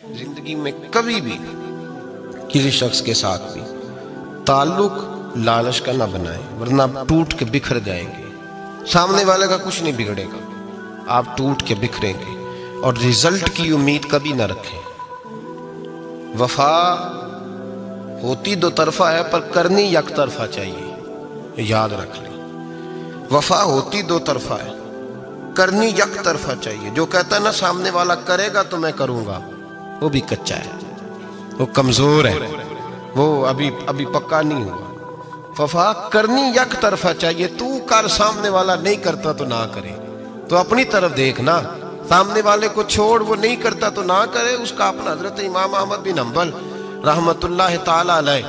زندگی میں کبھی بھی کسی شخص کے ساتھ بھی تعلق لالچ کا نہ بنائیں، ورنہ آپ ٹوٹ کے بکھر جائیں گے۔ سامنے والے کا کچھ نہیں بگڑے گا، آپ ٹوٹ کے بکھریں گے، اور رزلٹ کی امید کبھی نہ رکھیں۔ وفا ہوتی دو طرفہ ہے پر کرنی یک طرفہ چاہیے، یاد رکھ لیں۔ وفا ہوتی دو طرفہ ہے، کرنی یک طرفہ چاہیے۔ جو کہتا ہے نا سامنے والا کرے گا تو میں کروں گا، وہ بھی کچا ہے، وہ کمزور ہے، وہ ابھی پکا نہیں ہوا۔ وفا کرنی یک طرفہ چاہیے، تو کر، سامنے والا نہیں کرتا تو نہ کرے۔ تو اپنی طرف دیکھنا، سامنے والے کو چھوڑ، وہ نہیں کرتا تو نہ کرے، اس کا اپنا۔ حضرت امام احمد بن حنبل رحمت اللہ تعالی علیہ،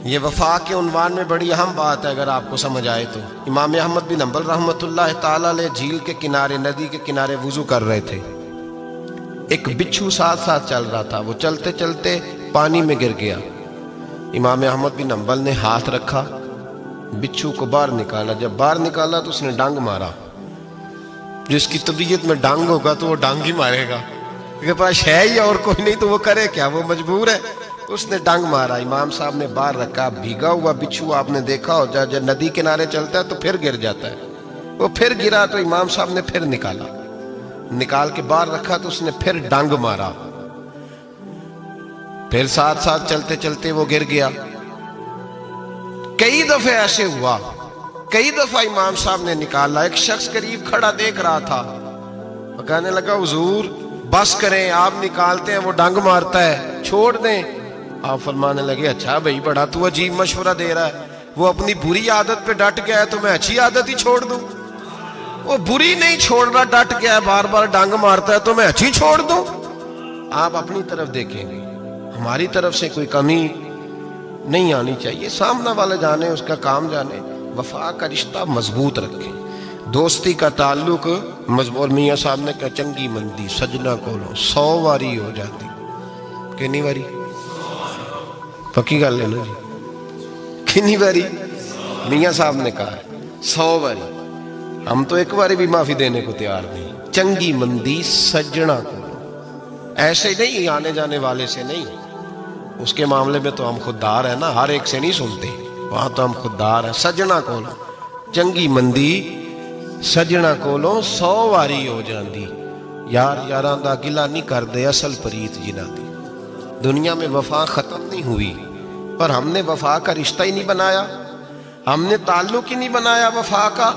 یہ وفا کے عنوان میں بڑی اہم بات ہے اگر آپ کو سمجھ آئے تو۔ امام احمد بن حنبل رحمت اللہ تعالی علیہ جھیل کے کنارے، ندی کے کنارے وضو کر رہے تھے۔ ایک بچھو ساتھ ساتھ چل رہا تھا، وہ چلتے چلتے پانی میں گر گیا۔ امام احمد بن حنبل نے ہاتھ رکھا، بچھو کو باہر نکالا۔ جب باہر نکالا تو اس نے ڈانگ مارا۔ جس کی طبیعت میں ڈانگ ہوگا تو وہ ڈانگ ہی مارے گا، کیونکہ پاس ہے ہی اور کوئی نہیں تو وہ کرے کیا، وہ مجبور ہے۔ اس نے ڈانگ مارا، امام صاحب نے باہر رکھا۔ بھیگا ہوا بچھو آپ نے دیکھا ہو، جب ندی کنارے چلتا ہے تو پھر گر جاتا ہے، وہ پھر گرا تو امام صاحب نے پھر نکال کے باہر رکھا تو اس نے پھر ڈانگ مارا۔ پھر ساتھ ساتھ چلتے چلتے وہ گر گیا۔ کئی دفعے ایسے ہوا، کئی دفعہ امام صاحب نے نکالا۔ ایک شخص قریب کھڑا دیکھ رہا تھا، وہ کہنے لگا حضور بس کریں، آپ نکالتے ہیں وہ ڈانگ مارتا ہے، چھوڑ دیں۔ آپ فرمانے لگے اچھا بھائی، بڑا تو عجیب مشورہ دے رہا ہے، وہ اپنی بری عادت پہ ڈٹ گیا ہے تو میں اچھی عادت ہی چھوڑ دوں؟ وہ بری نہیں چھوڑ رہا، ڈٹ گیا ہے، بار بار ڈانگ مارتا ہے تو میں اچھی چھوڑ دوں؟ آپ اپنی طرف دیکھیں گے، ہماری طرف سے کوئی کمی نہیں آنی چاہیے۔ سامنے والے جانے، اس کا کام جانے۔ وفا کا رشتہ مضبوط رکھیں، دوستی کا تعلق مضبوط۔ میاں صاحب نے کہا چنگی مندی سجنا کولو 100 واری ہو جاتی، کنی واری؟ پکی گل ہے نا جی، کنی واری؟ میاں صاحب نے کہا 100 واری۔ ہم تو ایک باری بھی معافی دینے کو تیار نہیں۔ چنگی مندی سجنا کولو، ایسے نہیں آنے جانے والے سے نہیں، اس کے معاملے میں تو ہم خوددار ہیں نا، ہر ایک سے نہیں سنتے، وہاں تو ہم خوددار ہیں۔ سجنا کولو چنگی مندی سجنا کولو 100 واری ہو جاندی، یار یاراں دا گلا نہیں کر دے اصل پریت جنہاں دی۔ دنیا میں وفا ختم نہیں ہوئی، پر ہم نے وفا کا رشتہ ہی نہیں بنایا، ہم نے تعلق ہی نہیں بنایا، وفا کا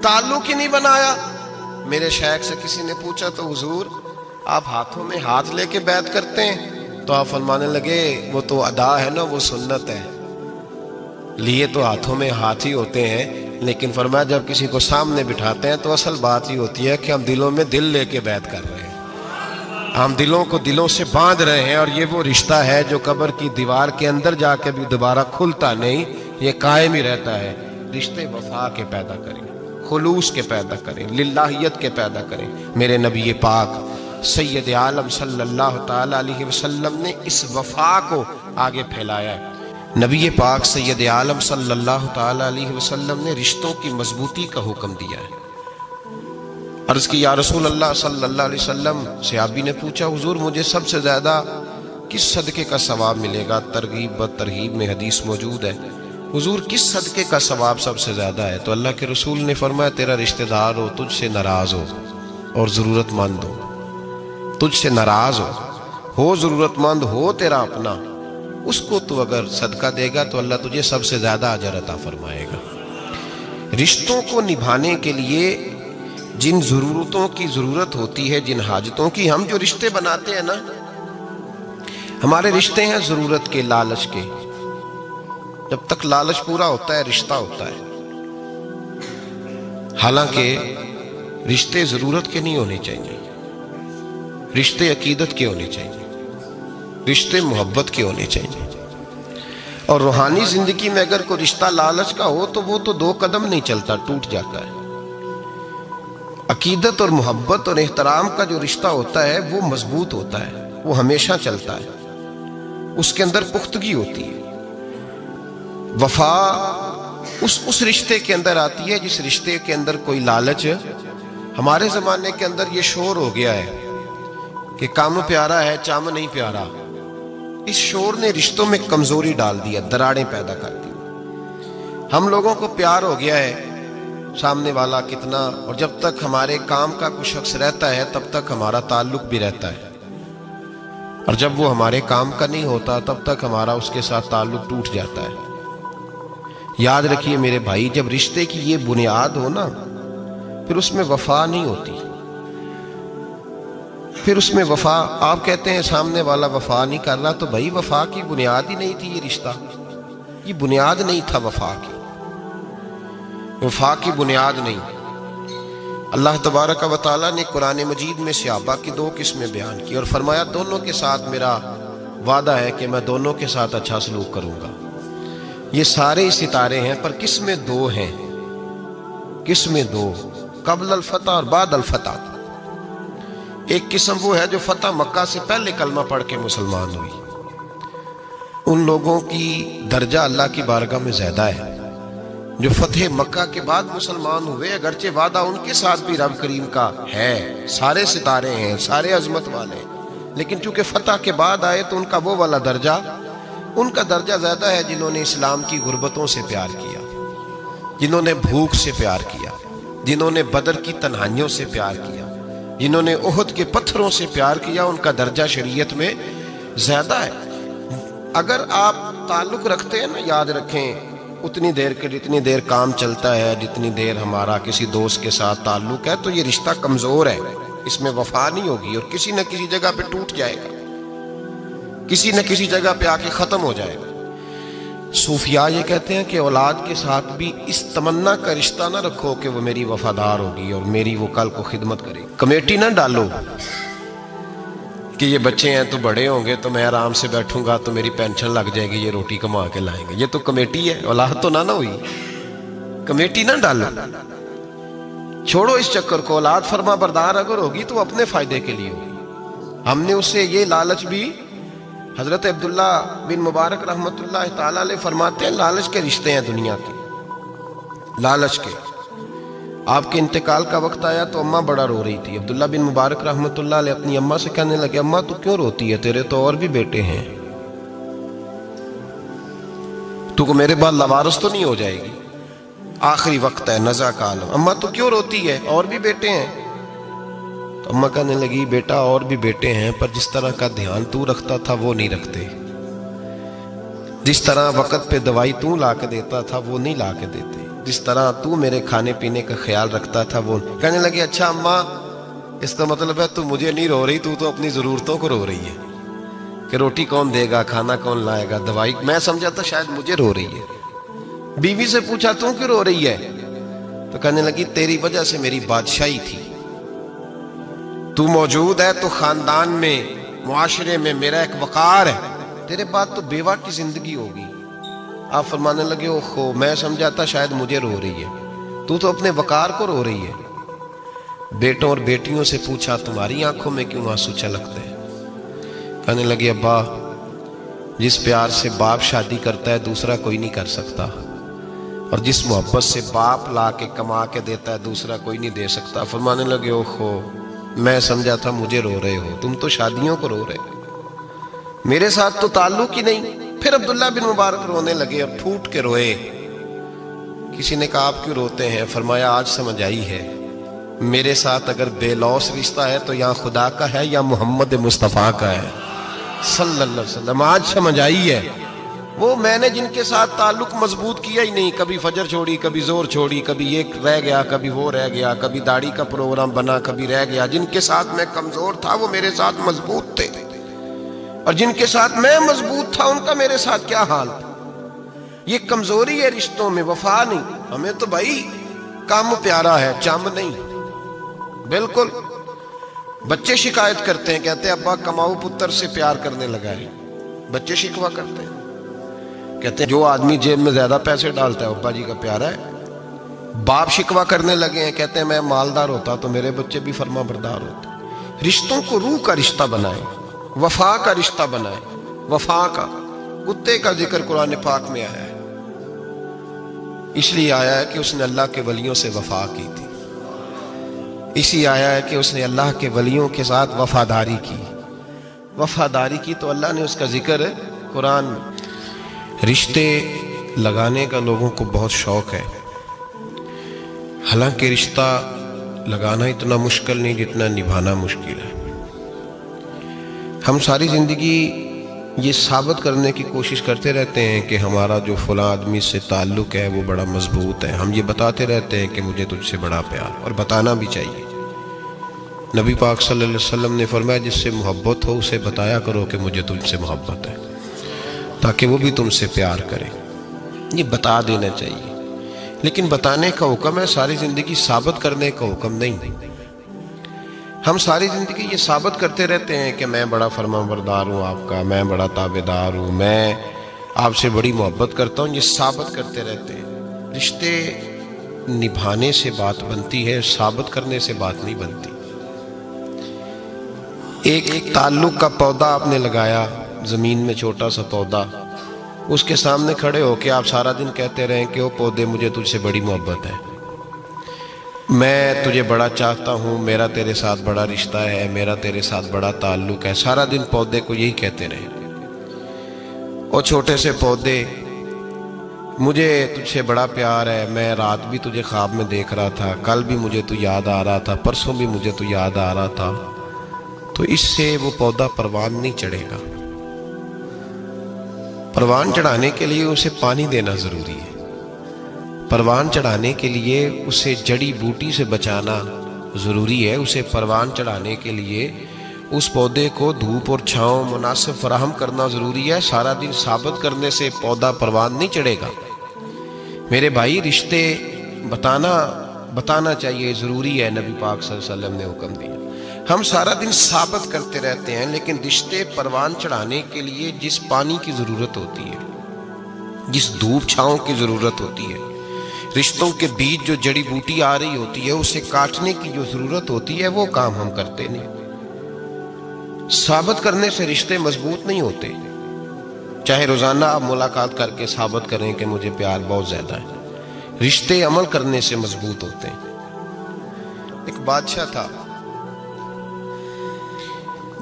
تعلق ہی نہیں بنایا۔ میرے شیخ سے کسی نے پوچھا تو حضور آپ ہاتھوں میں ہاتھ لے کے بیعت کرتے ہیں؟ تو آپ فرمانے لگے وہ تو ادا ہے نا، وہ سنت ہے، لیے تو ہاتھوں میں ہاتھ ہی ہوتے ہیں، لیکن فرمایا جب کسی کو سامنے بٹھاتے ہیں تو اصل بات ہی ہوتی ہے کہ ہم دلوں میں دل لے کے بیعت کر رہے ہیں، ہم دلوں کو دلوں سے باندھ رہے ہیں، اور یہ وہ رشتہ ہے جو قبر کی دیوار کے اندر جا کے بھی دوبارہ کھلتا نہیں، یہ قائم ہی رہتا ہے۔ رشتے وفا کے پیدا کریں، خلوص کے پیدا کریں، للہیت کے پیدا کریں۔ میرے نبی پاک سید عالم صلی اللہ تعالی علیہ وسلم نے اس وفا کو آگے پھیلایا ہے۔ نبی پاک سید عالم صلی اللہ تعالی علیہ وسلم نے رشتوں کی مضبوطی کا حکم دیا ہے۔ عرض کی یا رسول اللہ صلی اللہ علیہ وسلم، صحابی نے پوچھا حضور مجھے سب سے زیادہ کس صدقے کا ثواب ملے گا؟ ترغیب و ترہیب میں حدیث موجود ہے، حضور کس صدقے کا ثواب سب سے زیادہ ہے؟ تو اللہ کے رسول نے فرمایا تیرا رشتہ دار ہو، تجھ سے ناراض ہو اور ضرورت مند ہو، تجھ سے ناراض ہو ضرورت مند ہو تیرا اپنا، اس کو تو اگر صدقہ دے گا تو اللہ تجھے سب سے زیادہ اجر عطا فرمائے گا۔ رشتوں کو نبھانے کے لیے جن ضرورتوں کی ضرورت ہوتی ہے، جن حاجتوں کی، ہم جو رشتے بناتے ہیں نا، ہمارے رشتے ہیں ضرورت کے، لالچ کے۔ جب تک لالچ پورا ہوتا ہے رشتہ ہوتا ہے، حالانکہ رشتے ضرورت کے نہیں ہونے چاہیے، رشتے عقیدت کے ہونے چاہیے، رشتے محبت کے ہونے چاہیے۔ اور روحانی زندگی میں اگر کوئی رشتہ لالچ کا ہو تو وہ تو 2 قدم نہیں چلتا، ٹوٹ جاتا ہے۔ عقیدت اور محبت اور احترام کا جو رشتہ ہوتا ہے وہ مضبوط ہوتا ہے، وہ ہمیشہ چلتا ہے، اس کے اندر پختگی ہوتی ہے۔ وفا اس رشتے کے اندر آتی ہے جس رشتے کے اندر کوئی لالچ۔ ہمارے زمانے کے اندر یہ شور ہو گیا ہے کہ کام پیارا ہے چام نہیں پیارا، اس شور نے رشتوں میں کمزوری ڈال دیا، دراڑیں پیدا کر دی۔ ہم لوگوں کو پیار ہو گیا ہے سامنے والا کتنا، اور جب تک ہمارے کام کا کوئی شخص رہتا ہے تب تک ہمارا تعلق بھی رہتا ہے، اور جب وہ ہمارے کام کا نہیں ہوتا تب تک ہمارا اس کے ساتھ تعلق ٹوٹ جاتا ہے۔ یاد رکھیے میرے بھائی، جب رشتے کی یہ بنیاد ہو نا، پھر اس میں وفا نہیں ہوتی، پھر اس میں وفا، آپ کہتے ہیں سامنے والا وفا نہیں کر رہا، تو بھائی وفا کی بنیاد ہی نہیں تھی یہ رشتہ، یہ بنیاد نہیں تھا وفا کی، وفا کی بنیاد نہیں۔ اللہ تبارک و تعالیٰ نے قرآن مجید میں صحابہ کی دو قسمیں بیان کی اور فرمایا دونوں کے ساتھ میرا وعدہ ہے کہ میں دونوں کے ساتھ اچھا سلوک کروں گا۔ یہ سارے ستارے ہیں پر قسمیں دو ہیں، قسمیں دو، قبل الفتح اور بعد الفتح۔ ایک قسم وہ ہے جو فتح مکہ سے پہلے کلمہ پڑھ کے مسلمان ہوئی، ان لوگوں کی درجہ اللہ کی بارگاہ میں زیادہ ہے۔ جو فتح مکہ کے بعد مسلمان ہوئے، اگرچہ وعدہ ان کے ساتھ بھی رب کریم کا ہے، سارے ستارے ہیں، سارے عظمت والے ہیں، لیکن چونکہ فتح کے بعد آئے تو ان کا وہ والا درجہ، ان کا درجہ زیادہ ہے جنہوں نے اسلام کی غربتوں سے پیار کیا، جنہوں نے بھوک سے پیار کیا، جنہوں نے بدر کی تنہائیوں سے پیار کیا، جنہوں نے احد کے پتھروں سے پیار کیا، ان کا درجہ شریعت میں زیادہ ہے۔ اگر آپ تعلق رکھتے ہیں نا، یاد رکھیں اتنی دیر کے جتنی دیر کام چلتا ہے، جتنی دیر ہمارا کسی دوست کے ساتھ تعلق ہے، تو یہ رشتہ کمزور ہے، اس میں وفا نہیں ہوگی اور کسی نہ کسی جگہ پہ ٹوٹ جائے گا، کسی نہ کسی جگہ پہ آ کے ختم ہو جائے گا۔ صوفیاء یہ کہتے ہیں کہ اولاد کے ساتھ بھی اس تمنا کا رشتہ نہ رکھو کہ وہ میری وفادار ہوگی اور میری وہ کل کو خدمت کرے گی۔ کمیٹی نہ ڈالو کہ یہ بچے ہیں تو بڑے ہوں گے تو میں آرام سے بیٹھوں گا تو میری پینشن لگ جائے گی، یہ روٹی کما کے لائیں گے، یہ تو کمیٹی ہے، اولاد تو نہ ہوئی، کمیٹی نہ ڈالو، چھوڑو اس چکر کو۔ اولاد فرما بردار اگر ہوگی تو اپنے فائدے کے لیے ہوگی۔ ہم نے اسے یہ لالچ بھی، حضرت عبداللہ بن مبارک رحمت اللہ تعالیٰ علیہ فرماتے ہیں لالچ کے رشتے ہیں دنیا کے، لالچ کے۔ آپ کے انتقال کا وقت آیا تو اماں بڑا رو رہی تھی، عبداللہ بن مبارک رحمت اللہ علیہ اپنی اماں سے کہنے لگے اماں تو کیوں روتی ہے، تیرے تو اور بھی بیٹے ہیں، تو کو میرے بعد لوارث تو نہیں ہو جائے گی، آخری وقت ہے، نزع کا عالم، اماں تو کیوں روتی ہے، اور بھی بیٹے ہیں؟ تو اماں کہنے لگی بیٹا اور بھی بیٹے ہیں پر جس طرح کا دھیان تو رکھتا تھا وہ نہیں رکھتے، جس طرح وقت پہ دوائی تو لا کے دیتا تھا وہ نہیں لا کے دیتے، جس طرح تو میرے کھانے پینے کا خیال رکھتا تھا وہ۔ کہنے لگے اچھا اماں اس کا مطلب ہے تو مجھے نہیں رو رہی، تو اپنی ضرورتوں کو رو رہی ہے کہ روٹی کون دے گا، کھانا کون لائے گا، دوائی، میں سمجھا تھا شاید مجھے رو رہی ہے۔ بیوی سے پوچھا تو کیوں رو رہی ہے، تو کہنے لگی تیری وجہ سے میری بادشاہی تھی، تو موجود ہے تو خاندان میں، معاشرے میں میرا ایک وقار ہے، تیرے بعد تو بیوہ کی زندگی ہوگی۔ آپ فرمانے لگے اوہو میں سمجھا تھا شاید مجھے رو رہی ہے، تو اپنے وقار کو رو رہی ہے۔ بیٹوں اور بیٹیوں سے پوچھا تمہاری آنکھوں میں کیوں آنسو چھلکتے ہیں، کہنے لگے ابا جس پیار سے باپ شادی کرتا ہے دوسرا کوئی نہیں کر سکتا، اور جس محبت سے باپ لا کے کما کے دیتا ہے دوسرا کوئی نہیں دے سکتا۔ فرمانے لگے اوہو میں سمجھا تھا مجھے رو رہے ہو، تم تو شادیوں کو رو رہے ہو، میرے ساتھ تو تعلق ہی نہیں۔ پھر عبداللہ بن مبارک رونے لگے اور پھوٹ کے روئے۔ کسی نے کہا آپ کیوں روتے ہیں، فرمایا آج سمجھ آئی ہے میرے ساتھ اگر بے لوث رشتہ ہے تو یا خدا کا ہے یا محمد مصطفیٰ کا ہے صلی اللہ علیہ وسلم، آج سمجھ آئی ہے۔ وہ میں نے جن کے ساتھ تعلق مضبوط کیا ہی نہیں، کبھی فجر چھوڑی، کبھی زور چھوڑی، کبھی یہ رہ گیا، کبھی وہ رہ گیا، کبھی داڑھی کا پروگرام بنا، کبھی رہ گیا، جن کے ساتھ میں کمزور تھا وہ میرے ساتھ مضبوط تھے، اور جن کے ساتھ میں مضبوط تھا ان کا میرے ساتھ کیا حال تھا۔ یہ کمزوری ہے رشتوں میں، وفا نہیں۔ ہمیں تو بھائی کام پیارا ہے، چم نہیں، بالکل۔ بچے شکایت کرتے ہیں، کہتے ہیں ابا کماؤ پتر سے پیار کرنے لگا ہے، بچے شکوا کرتے ہیں، کہتے ہیں جو آدمی جیب میں زیادہ پیسے ڈالتا ہے ابا جی کا پیارا ہے۔ باپ شکوا کرنے لگے ہیں، کہتے ہیں میں مالدار ہوتا تو میرے بچے بھی فرما بردار ہوتے۔ رشتوں کو روح کا رشتہ بنائیں، وفا کا رشتہ بنائیں، وفا کا۔ کتے کا ذکر قرآن پاک میں آیا ہے، اس لیے آیا ہے کہ اس نے اللہ کے ولیوں سے وفا کی تھی، اسی آیا ہے کہ اس نے اللہ کے ولیوں کے ساتھ وفاداری کی۔ وفاداری کی تو اللہ نے اس کا ذکر قرآن میں. رشتے لگانے کا لوگوں کو بہت شوق ہے، حالانکہ رشتہ لگانا اتنا مشکل نہیں جتنا نبھانا مشکل ہے. ہم ساری زندگی یہ ثابت کرنے کی کوشش کرتے رہتے ہیں کہ ہمارا جو فلاں آدمی سے تعلق ہے وہ بڑا مضبوط ہے. ہم یہ بتاتے رہتے ہیں کہ مجھے تجھ سے بڑا پیار، اور بتانا بھی چاہیے. نبی پاک صلی اللہ علیہ وسلم نے فرمایا جس سے محبت ہو اسے بتایا کرو کہ مجھے تجھ سے محبت ہے، تاکہ وہ بھی تم سے پیار کرے. یہ بتا دینا چاہیے، لیکن بتانے کا حکم ہے، ساری زندگی ثابت کرنے کا حکم نہیں. ہم ساری زندگی یہ ثابت کرتے رہتے ہیں کہ میں بڑا فرمانبردار ہوں آپ کا، میں بڑا تابعدار ہوں، میں آپ سے بڑی محبت کرتا ہوں. یہ ثابت کرتے رہتے ہیں. رشتے نبھانے سے بات بنتی ہے، ثابت کرنے سے بات نہیں بنتی. ایک تعلق کا پودا آپ نے لگایا زمین میں، چھوٹا سا پودا، اس کے سامنے کھڑے ہو کے آپ سارا دن کہتے رہیں کہ او پودے مجھے تجھ سے بڑی محبت ہے، میں تجھے بڑا چاہتا ہوں، میرا تیرے ساتھ بڑا رشتہ ہے، میرا تیرے ساتھ بڑا تعلق ہے. سارا دن پودے کو یہی کہتے رہے. اور چھوٹے سے پودے، مجھے تجھ سے بڑا پیار ہے، میں رات بھی تجھے خواب میں دیکھ رہا تھا، کل بھی مجھے تو یاد آ رہا تھا، پرسوں بھی مجھے تو یاد آ رہا تھا. تو اس سے وہ پودا پروان نہیں چڑھے گا. پروان چڑھانے کے لیے اسے پانی دینا ضروری ہے. پروان چڑھانے کے لیے اسے جڑی بوٹی سے بچانا ضروری ہے. اسے پروان چڑھانے کے لیے اس پودے کو دھوپ اور چھاؤں مناسب فراہم کرنا ضروری ہے. سارا دن ثابت کرنے سے پودا پروان نہیں چڑھے گا. میرے بھائی، رشتے بتانا چاہیے، ضروری ہے. نبی پاک صلی اللہ علیہ وسلم نے حکم دیا. ہم سارا دن ثابت کرتے رہتے ہیں، لیکن رشتے پروان چڑھانے کے لیے جس پانی کی ضرورت ہوتی ہے، جس دھوپ چھاؤں کی ضرورت ہوتی ہے، رشتوں کے بیچ جو جڑی بوٹی آ رہی ہوتی ہے اسے کاٹنے کی جو ضرورت ہوتی ہے، وہ کام ہم کرتے نہیں. ثابت کرنے سے رشتے مضبوط نہیں ہوتے. چاہے روزانہ آپ ملاقات کر کے ثابت کریں کہ مجھے پیار بہت زیادہ ہے، رشتے عمل کرنے سے مضبوط ہوتے ہیں. ایک بادشاہ تھا.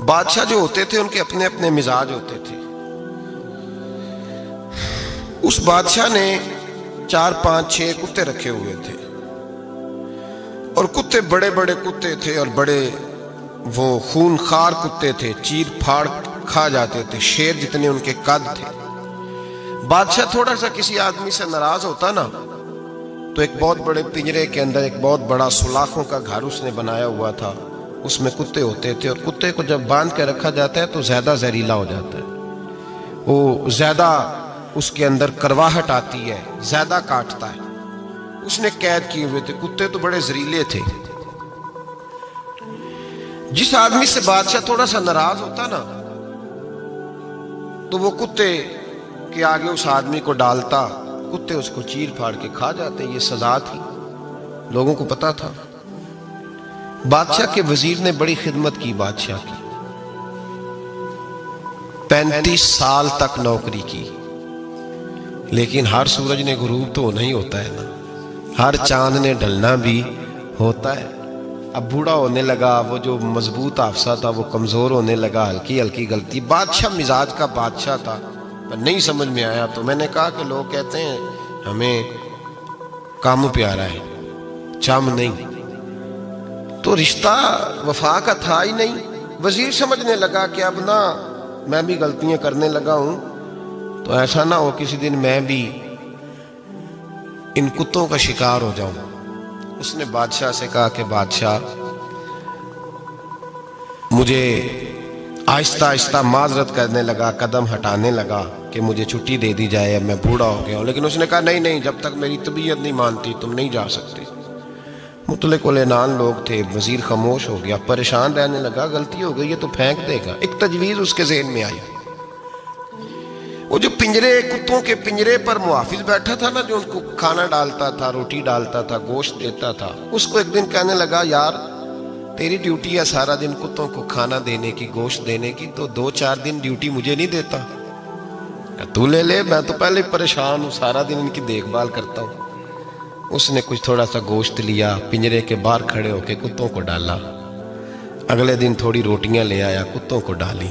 بادشاہ جو ہوتے تھے ان کے اپنے اپنے مزاج ہوتے تھے. اس بادشاہ نے 4 5 6 کتے رکھے ہوئے تھے، اور کتے بڑے بڑے کتے تھے، اور بڑے وہ خون خار کتے تھے، چیر پھاڑ کھا جاتے تھے، شیر جتنے ان کے قد تھے. بادشاہ تھوڑا سا کسی آدمی سے ناراض ہوتا نا، تو ایک بہت بڑے پنجرے کے اندر ایک بہت بڑا سلاخوں کا گھر اس نے بنایا ہوا تھا. اس میں کتے ہوتے تھے، اور کتے کو جب باندھ کے رکھا جاتا ہے تو زیادہ زہریلا ہو جاتا ہے، وہ زیادہ اس کے اندر کرواہٹ آتی ہے، زیادہ کاٹتا ہے. اس نے قید کیے ہوئے تھے. کتے تو بڑے زہریلے تھے. جس آدمی سے بادشاہ تھوڑا سا ناراض ہوتا نا، تو وہ کتے کے آگے اس آدمی کو ڈالتا، کتے اس کو چیر پھاڑ کے کھا جاتے. یہ سزا تھی، لوگوں کو پتا تھا. بادشاہ کے وزیر نے بڑی خدمت کی بادشاہ کی، 35 سال تک نوکری کی. لیکن ہر سورج نے غروب تو ہونا ہی ہوتا ہے نا، ہر چاند نے ڈھلنا بھی ہوتا ہے. اب بوڑھا ہونے لگا، وہ جو مضبوط حافظہ تھا وہ کمزور ہونے لگا، ہلکی ہلکی غلطی. بادشاہ مزاج کا بادشاہ تھا، پر نہیں سمجھ میں آیا. تو میں نے کہا کہ لوگ کہتے ہیں ہمیں کام پیارا ہے، چم نہیں. تو رشتہ وفا کا تھا ہی نہیں. وزیر سمجھنے لگا کہ اب نہ میں بھی غلطیاں کرنے لگا ہوں، تو ایسا نہ ہو کسی دن میں بھی ان کتوں کا شکار ہو جاؤں. اس نے بادشاہ سے کہا کہ بادشاہ، مجھے آہستہ آہستہ معذرت کرنے لگا، قدم ہٹانے لگا کہ مجھے چھٹی دے دی جائے، اب میں بوڑھا ہو گیا ہوں. لیکن اس نے کہا نہیں، جب تک میری طبیعت نہیں مانتی تم نہیں جا سکتے. مطلق العنان لوگ تھے. وزیر خاموش ہو گیا، پریشان رہنے لگا. غلطی ہو گئی ہے تو پھینک دے گا. ایک تجویز اس کے ذہن میں آئی. وہ جو کتوں کے پنجرے پر محافظ بیٹھا تھا نا، جو ان کو کھانا ڈالتا تھا، روٹی ڈالتا تھا، گوشت دیتا تھا، اس کو ایک دن کہنے لگا، یار تیری ڈیوٹی ہے سارا دن کتوں کو کھانا دینے کی، گوشت دینے کی، تو 2-4 دن ڈیوٹی مجھے نہیں دیتا؟ تو لے، میں تو پہلے پریشان ہوں، سارا دن ان کی دیکھ بھال کرتا ہوں. اس نے کچھ تھوڑا سا گوشت لیا، پنجرے کے باہر کھڑے ہو کے کتوں کو ڈالا. اگلے دن تھوڑی روٹیاں لے آیا، کتوں کو ڈالی.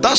10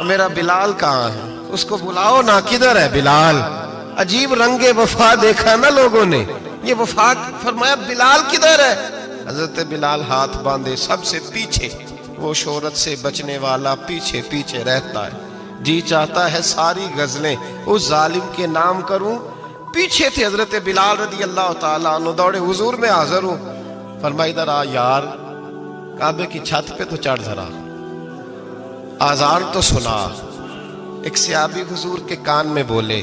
میرا بلال کہاں ہے؟ اس کو بلاؤ نا، کدھر ہے بلال؟ عجیب رنگ وفا دیکھا نا لوگوں نے، یہ وفا. فرمایا بلال کدھر ہے؟ حضرت بلال ہاتھ باندھے سب سے پیچھے، وہ شہرت سے بچنے والا پیچھے پیچھے رہتا ہے. جی چاہتا ہے ساری غزلیں اس ظالم کے نام کروں. پیچھے تھے حضرت بلال رضی اللہ تعالیٰ عنہ، دوڑے حضور میں حاضر ہوں. فرمایا ادھر آ یار، کعبے کی چھت پہ تو چڑھ ذرا، آذان تو سنا. ایک صحابی حضور کے کان میں بولے،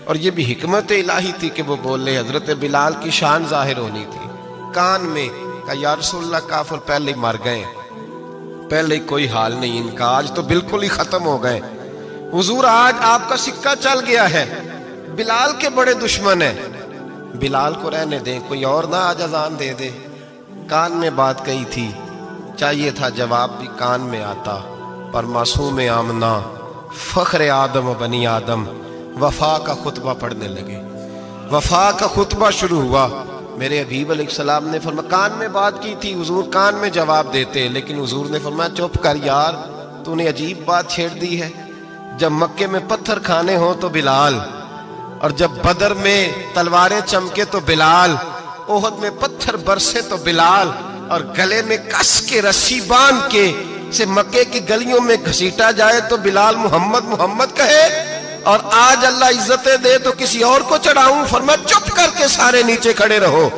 اور یہ بھی حکمت الہی تھی کہ وہ بولے، حضرت بلال کی شان ظاہر ہونی تھی. کان میں کہا یا رسول اللہ کافر پہلے ہی مر گئے، پہلے ہی کوئی حال نہیں ان کا، آج تو بالکل ہی ختم ہو گئے. حضور آج آپ کا سکہ چل گیا ہے، بلال کے بڑے دشمن ہیں، بلال کو رہنے دیں، کوئی اور نہ آج اذان دے دے. کان میں بات کہی تھی، چاہیے تھا جواب بھی کان میں آتا، پر معصوم آمنہ فخر آدم و بنی آدم وفا کا خطبہ پڑھنے لگے. وفا کا خطبہ شروع ہوا. میرے حبیب علیہ السلام نے فرمایا، کان میں بات کی تھی، حضور کان میں جواب دیتے، لیکن حضور نے فرمایا چپ کر یار، تو نے عجیب بات چھیڑ دی ہے. جب مکے میں پتھر کھانے ہوں تو بلال، اور جب بدر میں تلواریں چمکے تو بلال، احد میں پتھر برسے تو بلال، اور گلے میں کس کے رسی باندھ کے سے مکے کی گلیوں میں گھسیٹا جائے تو بلال محمد محمد کہے. اور آج اللہ عزتیں دے تو کسی اور کو چڑھاؤں. فرمایا چپ کر کے سارے نیچے کھڑے رہو.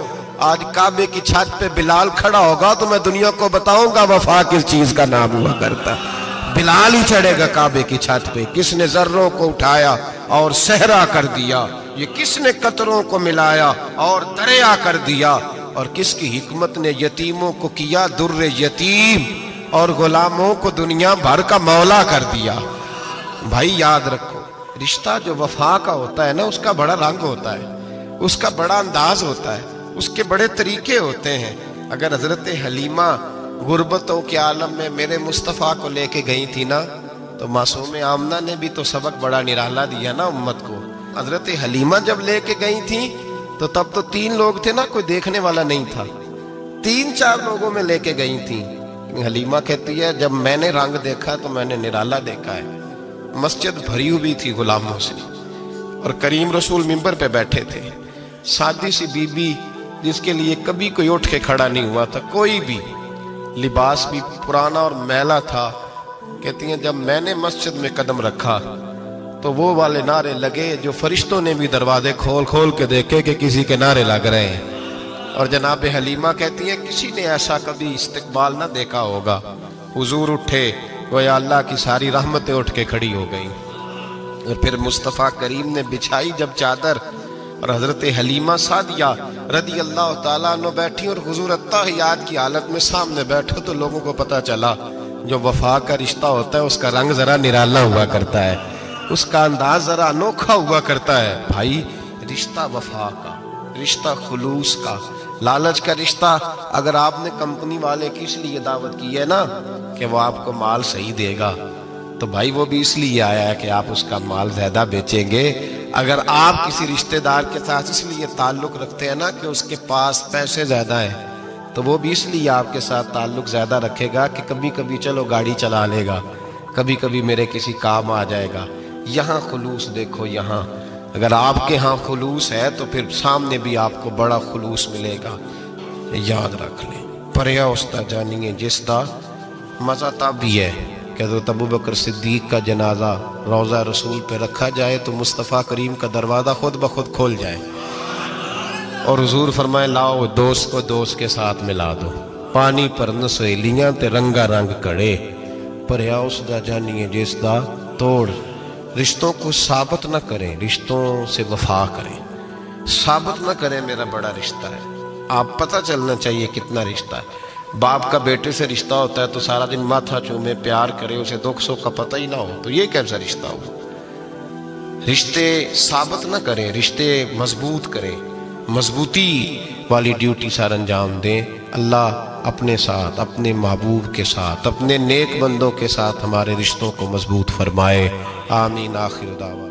آج کعبے کی چھت پہ بلال کھڑا ہوگا تو میں دنیا کو بتاؤں گا وفا کس چیز کا نام ہوا کرتا. بلال ہی چڑھے گا کعبے کی چھت پہ. کس نے ذروں کو اٹھایا اور صحرا کر دیا، یہ کس نے قطروں کو ملایا اور دریا کر دیا، اور کس کی حکمت نے یتیموں کو کیا در یتیم اور غلاموں کو دنیا بھر کا مولا کر دیا. بھائی یاد رکھو، رشتہ جو وفا کا ہوتا ہے نا، اس کا بڑا رنگ ہوتا ہے، اس کا بڑا انداز ہوتا ہے، اس کے بڑے طریقے ہوتے ہیں. اگر حضرت حلیمہ غربتوں کے عالم میں میرے مصطفیٰ کو لے کے گئی تھی نا، تو معصوم آمنہ نے بھی تو سبق بڑا نرالا دیا نا امت کو. حضرت حلیمہ جب لے کے گئی تھی تو تب تو 3 لوگ تھے نا، کوئی دیکھنے والا نہیں تھا. 3-4 لوگوں میں لے کے گئی تھی. حلیمہ کہتی ہے جب میں نے رنگ دیکھا تو میں نے نرالا دیکھا ہے. مسجد بھری ہوئی تھی غلاموں سے، اور کریم رسول منبر پہ بیٹھے تھے. سادی سی بی بی جس کے لیے کبھی کوئی اٹھ کے کھڑا نہیں ہوا تھا، کوئی بھی، لباس بھی پرانا اور میلا تھا. کہتی ہیں جب میں نے مسجد میں قدم رکھا تو وہ والے نعرے لگے جو فرشتوں نے بھی دروازے کھول کھول کے دیکھے کہ کسی کے نعرے لگ رہے ہیں. اور جناب حلیمہ کہتی ہیں کسی نے ایسا کبھی استقبال نہ دیکھا ہوگا. حضور اٹھے، گویا اللہ کی ساری رحمتیں اٹھ کے کھڑی ہو گئیں. اور پھر مصطفیٰ کریم نے بچھائی جب چادر، اور حضرت حلیمہ سعدیہ رضی اللہ تعالیٰ عنہ بیٹھی، اور حضور التحیات کی حالت میں سامنے بیٹھو تو لوگوں کو پتا چلا جو وفا کا رشتہ ہوتا ہے اس کا رنگ ذرا نرالا ہوا کرتا ہے، اس کا انداز ذرا انوکھا ہوا کرتا ہے. بھائی رشتہ وفا کا، رشتہ خلوص کا، لالچ کا رشتہ. اگر آپ نے کمپنی والے کی اس لیے دعوت کی ہے نا کہ وہ آپ کو مال صحیح دے گا، تو بھائی وہ بھی اس لیے آیا ہے کہ آپ اس کا مال زیادہ بیچیں گے. اگر آپ کسی رشتہ دار کے ساتھ اس لیے تعلق رکھتے ہیں نا کہ اس کے پاس پیسے زیادہ ہیں، تو وہ بھی اس لیے آپ کے ساتھ تعلق زیادہ رکھے گا کہ کبھی کبھی چلو گاڑی چلا لے گا، کبھی کبھی میرے کسی کام آ جائے گا. یہاں خلوص دیکھو، یہاں اگر آپ کے ہاں خلوص ہے تو پھر سامنے بھی آپ کو بڑا خلوص ملے گا. یاد رکھ لیں، پریا استا جانیے جس دا مزہ تب بھی ہے کہ حضرت ابوبکر صدیق کا جنازہ روضہ رسول پہ رکھا جائے تو مصطفیٰ کریم کا دروازہ خود بخود کھول جائے، اور حضور فرمائے لاؤ دوست کو دوست کے ساتھ ملا دو، پانی پر نسویلیاں تے رنگا رنگ کڑے. پریا استا جانیے جس دا توڑ. رشتوں کو ثابت نہ کریں، رشتوں سے وفا کریں. ثابت نہ کریں میرا بڑا رشتہ ہے، آپ پتہ چلنا چاہیے کتنا رشتہ ہے. باپ کا بیٹے سے رشتہ ہوتا ہے تو سارا دن ماتھا چومے پیار کرے، اسے دکھ سکھ کا پتہ ہی نہ ہو، تو یہ کیسا رشتہ ہو. رشتے ثابت نہ کریں، رشتے مضبوط کریں، مضبوطی والی ڈیوٹی سر انجام دیں. اللہ اپنے ساتھ، اپنے محبوب کے ساتھ، اپنے نیک بندوں کے ساتھ ہمارے رشتوں کو مضبوط فرمائے. آمین. آخر دعویٰ.